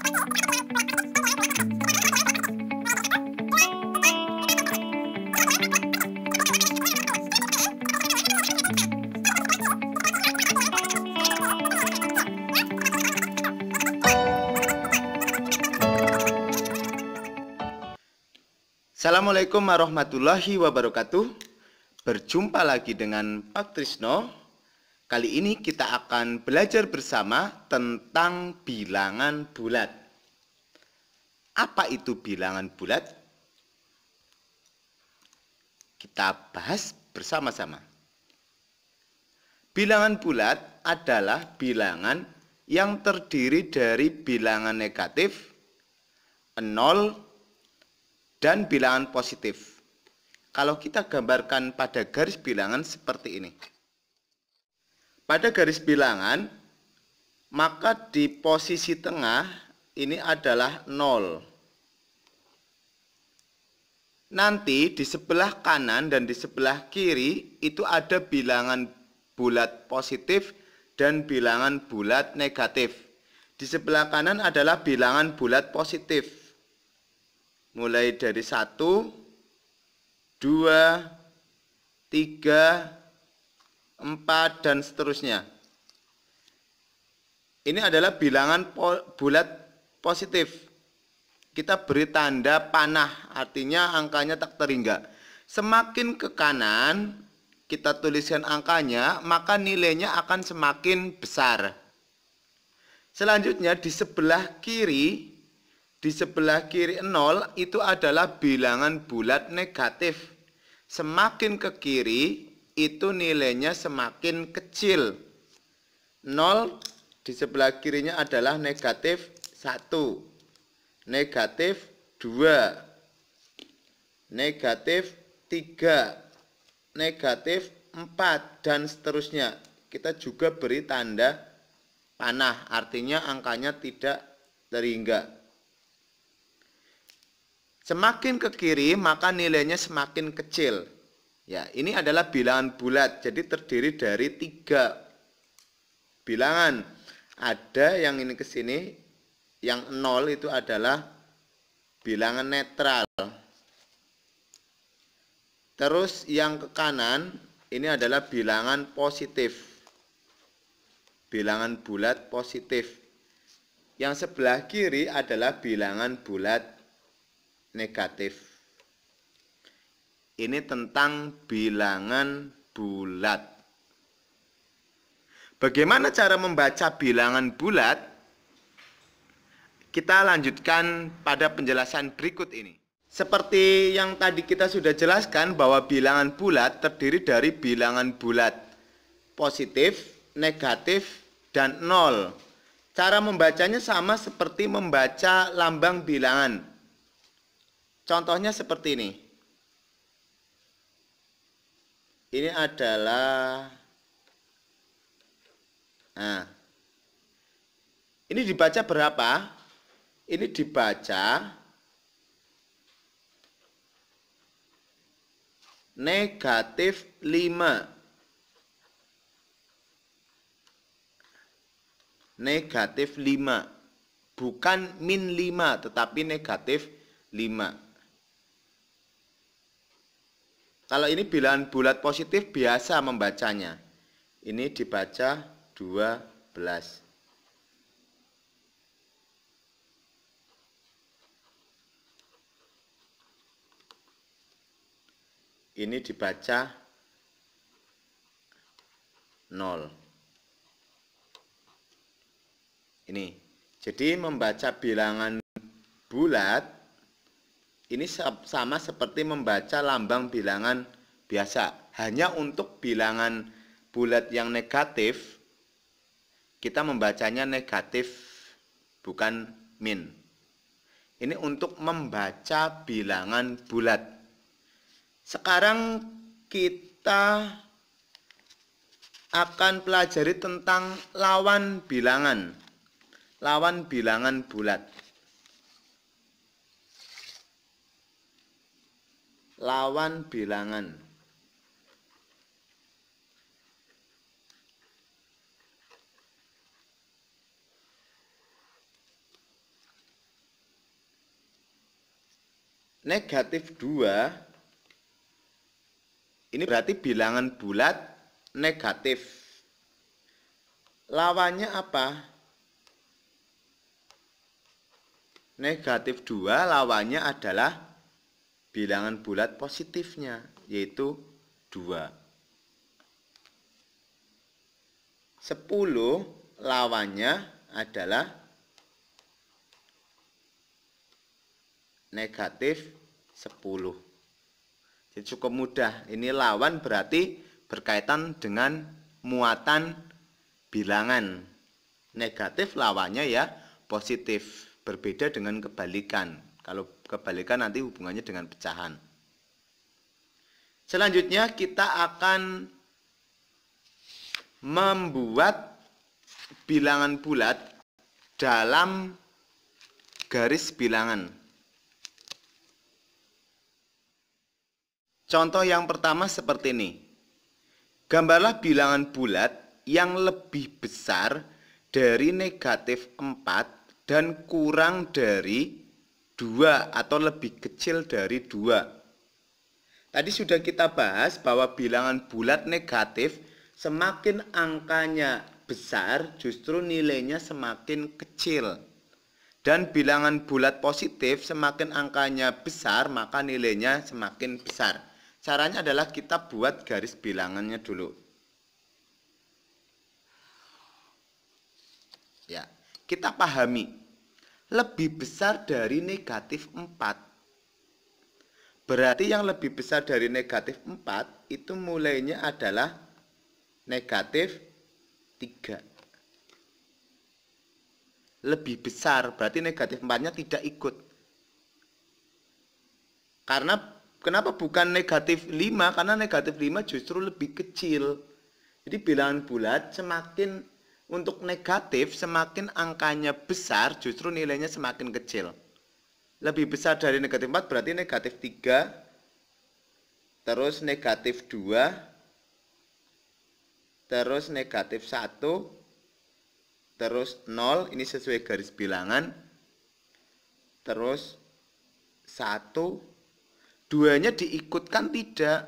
Assalamualaikum warahmatullahi wabarakatuh. Berjumpa lagi dengan Pak Trisno. Kali ini kita akan belajar bersama tentang bilangan bulat. Apa itu bilangan bulat? Kita bahas bersama-sama. Bilangan bulat adalah bilangan yang terdiri dari bilangan negatif, 0, dan bilangan positif. Kalau kita gambarkan pada garis bilangan seperti ini. Pada garis bilangan, maka di posisi tengah ini adalah 0. Nanti di sebelah kanan dan di sebelah kiri itu ada bilangan bulat positif dan bilangan bulat negatif. Di sebelah kanan adalah bilangan bulat positif. Mulai dari 1, 2, 3, 4, dan seterusnya. Ini adalah bilangan bulat positif. Kita beri tanda panah, artinya angkanya tak terhingga. Semakin ke kanan, kita tuliskan angkanya, maka nilainya akan semakin besar. Selanjutnya di sebelah kiri, 0 itu adalah bilangan bulat negatif. Semakin ke kiri itu nilainya semakin kecil. 0 di sebelah kirinya adalah negatif 1, negatif 2, negatif 3, negatif 4, dan seterusnya. Kita juga beri tanda panah, artinya angkanya tidak terhingga. Semakin ke kiri maka nilainya semakin kecil. Ya, ini adalah bilangan bulat. Jadi terdiri dari 3 bilangan. Ada yang ini ke sini, yang 0 itu adalah bilangan netral. Terus yang ke kanan ini adalah bilangan positif. Bilangan bulat positif. Yang sebelah kiri adalah bilangan bulat negatif. Ini tentang bilangan bulat. Bagaimana cara membaca bilangan bulat? Kita lanjutkan pada penjelasan berikut ini. Seperti yang tadi kita sudah jelaskan bahwa bilangan bulat terdiri dari bilangan bulat positif, negatif, dan 0. Cara membacanya sama seperti membaca lambang bilangan. Contohnya seperti ini. Ini adalah, ini dibaca berapa? Ini dibaca negatif 5. Negatif 5. Bukan min 5, tetapi negatif 5. Kalau ini bilangan bulat positif biasa membacanya. Ini dibaca 12. Ini dibaca 0. Ini. Jadi membaca bilangan bulat ini sama seperti membaca lambang bilangan biasa. Hanya untuk bilangan bulat yang negatif, kita membacanya negatif, bukan min. Ini untuk membaca bilangan bulat. Sekarang kita akan pelajari tentang lawan bilangan. Lawan bilangan bulat. Lawan bilangan. negatif 2, ini berarti bilangan bulat negatif. Lawannya apa? Negatif 2 lawannya adalah bilangan bulat positifnya, yaitu 2. 10 lawannya adalah negatif 10. Jadi cukup mudah. Ini lawan berarti berkaitan dengan muatan bilangan. Negatif lawannya ya positif. Berbeda dengan kebalikan. Kalau kebalikan nanti hubungannya dengan pecahan. Selanjutnya kita akan membuat bilangan bulat dalam garis bilangan. Contoh yang pertama seperti ini. Gambarlah bilangan bulat yang lebih besar dari negatif 4 dan kurang dari 2 atau lebih kecil dari 2. Tadi sudah kita bahas bahwa bilangan bulat negatif semakin angkanya besar justru nilainya semakin kecil. Dan bilangan bulat positif semakin angkanya besar maka nilainya semakin besar. Caranya adalah kita buat garis bilangannya dulu. Ya, kita pahami. Lebih besar dari negatif 4. Berarti yang lebih besar dari negatif 4 itu mulainya adalah negatif 3. Lebih besar, berarti negatif 4-nya tidak ikut. Karena kenapa bukan negatif 5? Karena negatif 5 justru lebih kecil. Jadi bilangan bulat semakin untuk negatif semakin angkanya besar justru nilainya semakin kecil. Lebih besar dari negatif 4 berarti negatif 3. Terus negatif 2. Terus negatif 1, terus 0, ini sesuai garis bilangan, terus 1, 2-nya diikutkan tidak,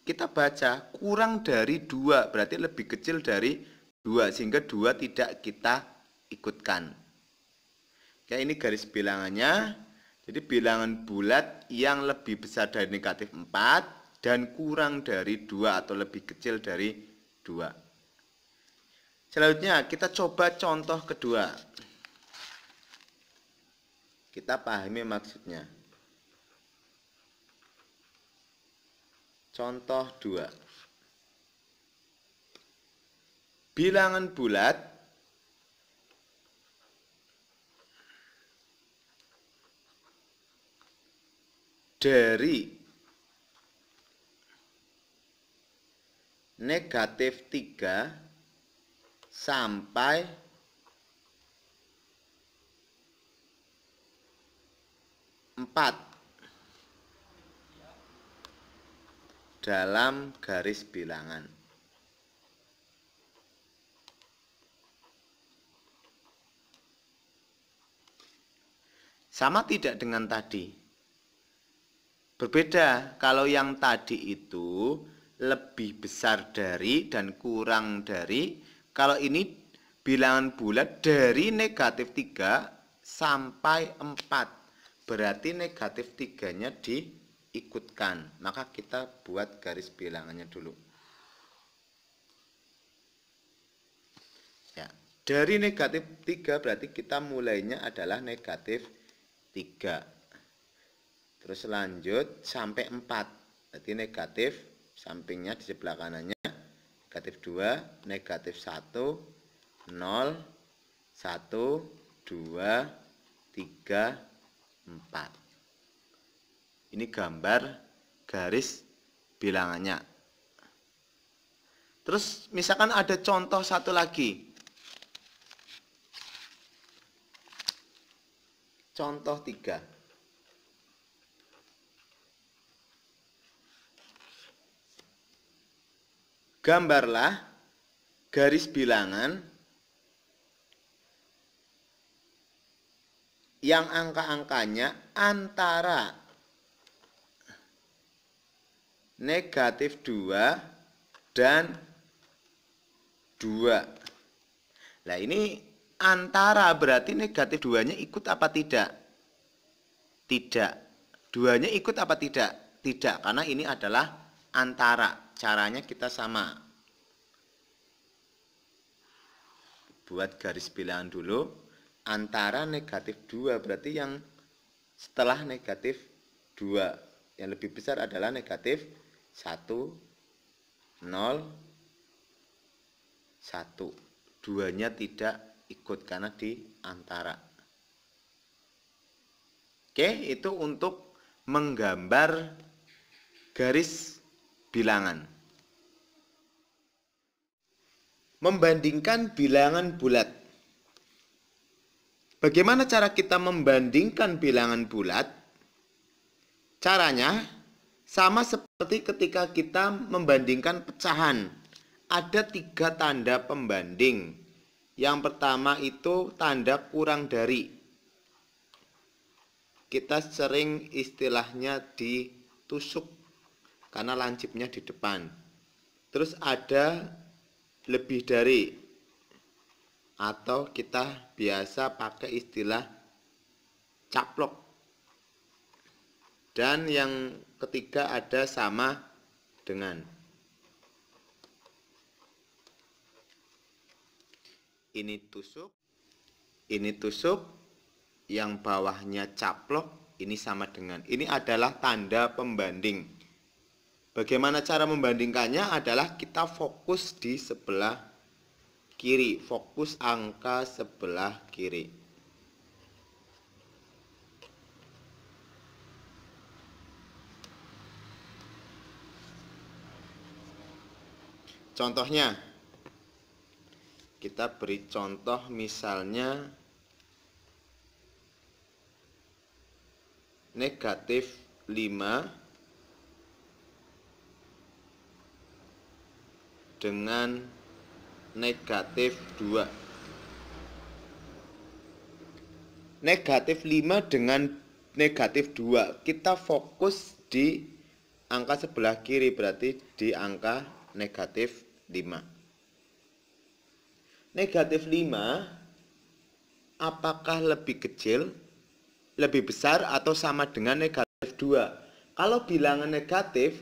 kita baca kurang dari 2, berarti lebih kecil dari 2, sehingga 2 tidak kita ikutkan. Ya, ini garis bilangannya, jadi bilangan bulat yang lebih besar dari negatif 4 dan kurang dari 2 atau lebih kecil dari 2. Selanjutnya kita coba contoh kedua. Kita pahami maksudnya. Contoh 2. Bilangan bulat dari negatif 3 sampai 4 dalam garis bilangan. Sama tidak dengan tadi? Berbeda, kalau yang tadi itu lebih besar dari dan kurang dari, kalau ini bilangan bulat dari negatif 3 sampai 4. Berarti negatif 3-nya diikutkan. Maka kita buat garis bilangannya dulu. Ya, dari negatif 3 berarti kita mulainya adalah negatif 3. Terus lanjut sampai 4. Berarti negatif sampingnya di sebelah kanannya negatif 2, negatif 1, 0, 1, 2, 3, 4. Ini gambar garis bilangannya. Terus misalkan ada contoh satu lagi. Contoh 3. Gambarlah garis bilangan yang angka-angkanya antara negatif 2, dan 2. Nah ini antara, berarti negatif 2-nya ikut apa tidak? Tidak. 2-nya ikut apa tidak? Tidak, karena ini adalah antara. Caranya kita sama. Buat garis bilangan dulu. Antara negatif 2, berarti yang setelah negatif 2. Yang lebih besar adalah negatif 1, 0, 1. 2-nya tidak ikut karena di antara. Oke, itu untuk menggambar garis bilangan. Membandingkan bilangan bulat. Bagaimana cara kita membandingkan bilangan bulat? Caranya sama seperti ketika kita membandingkan pecahan. Ada 3 tanda pembanding. Yang pertama itu tanda kurang dari. Kita sering istilahnya ditusuk karena lancipnya di depan. Terus ada lebih dari, atau kita biasa pakai istilah caplok. Dan yang ketiga ada sama dengan. Ini tusuk, yang bawahnya caplok, ini sama dengan. Ini adalah tanda pembanding. Bagaimana cara membandingkannya adalah kita fokus di sebelah kiri, fokus angka sebelah kiri. Contohnya, kita beri contoh misalnya negatif 5 dengan negatif 2. Negatif 5 dengan negatif 2. Kita fokus di angka sebelah kiri, berarti di angka negatif 5. Negatif 5 apakah lebih kecil, lebih besar, atau sama dengan negatif 2? Kalau bilangan negatif,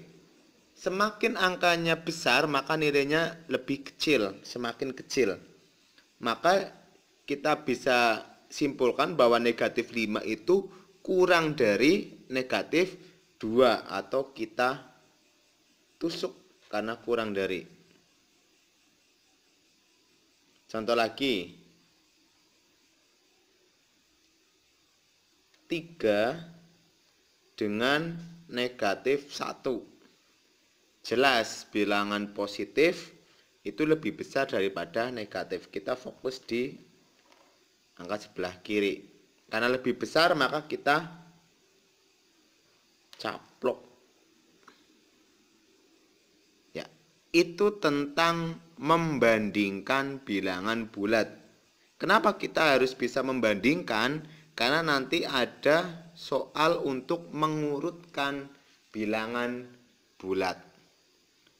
semakin angkanya besar maka nilainya lebih kecil, semakin kecil. Maka kita bisa simpulkan bahwa negatif 5 itu kurang dari negatif 2, atau kita tusuk karena kurang dari. Contoh lagi, 3 dengan negatif 1. Jelas bilangan positif itu lebih besar daripada negatif. Kita fokus di angka sebelah kiri. Karena lebih besar maka kita caplok. Ya, itu tentang membandingkan bilangan bulat. Kenapa kita harus bisa membandingkan? Karena nanti ada soal untuk mengurutkan bilangan bulat.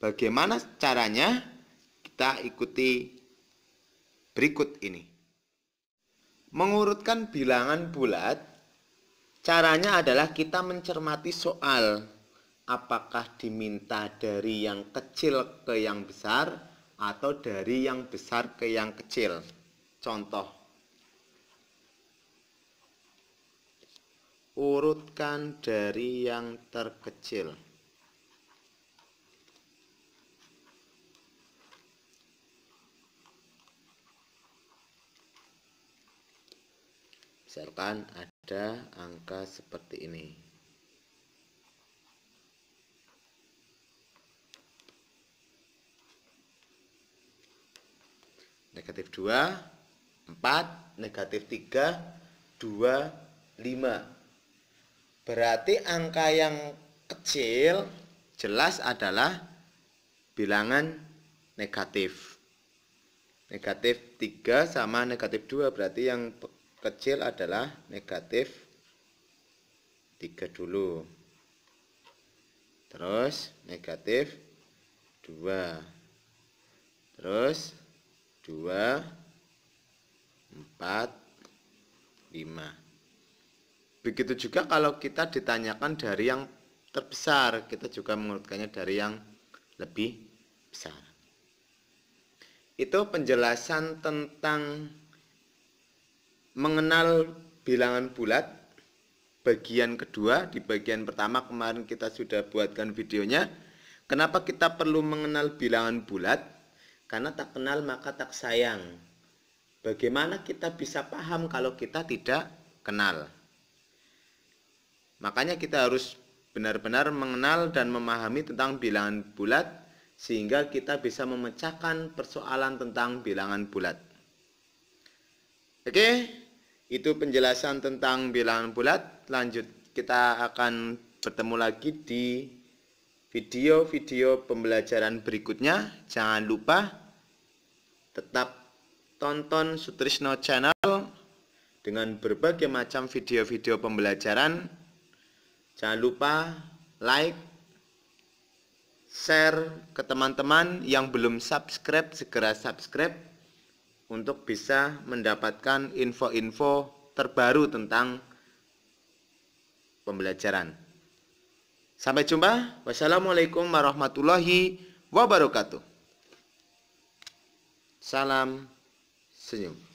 Bagaimana caranya? Kita ikuti berikut ini. Mengurutkan bilangan bulat, caranya adalah kita mencermati soal. Apakah diminta dari yang kecil ke yang besar, atau dari yang besar ke yang kecil. Contoh, urutkan dari yang terkecil. Misalkan ada angka seperti ini. Negatif 2, 4, negatif 3, 2, 5. Berarti angka yang kecil jelas adalah bilangan negatif. Negatif 3 sama negatif 2, berarti yang kecil adalah negatif 3 dulu. terus negatif 2, terus 2, 4, 5. Begitu juga kalau kita ditanyakan dari yang terbesar, kita juga mengurutkannya dari yang lebih besar. Itu penjelasan tentang mengenal bilangan bulat bagian kedua. Di bagian pertama kemarin kita sudah buatkan videonya. Kenapa kita perlu mengenal bilangan bulat? Karena tak kenal maka tak sayang. Bagaimana kita bisa paham kalau kita tidak kenal? Makanya kita harus benar-benar mengenal dan memahami tentang bilangan bulat sehingga kita bisa memecahkan persoalan tentang bilangan bulat. Oke, itu penjelasan tentang bilangan bulat. Lanjut, kita akan bertemu lagi di video-video pembelajaran berikutnya. Jangan lupa tetap tonton Sutrisno Channel dengan berbagai macam video-video pembelajaran. Jangan lupa like, share ke teman-teman. Yang belum subscribe, segera subscribe untuk bisa mendapatkan info-info terbaru tentang pembelajaran. Sampai jumpa. Wassalamualaikum warahmatullahi wabarakatuh. Salam senyum.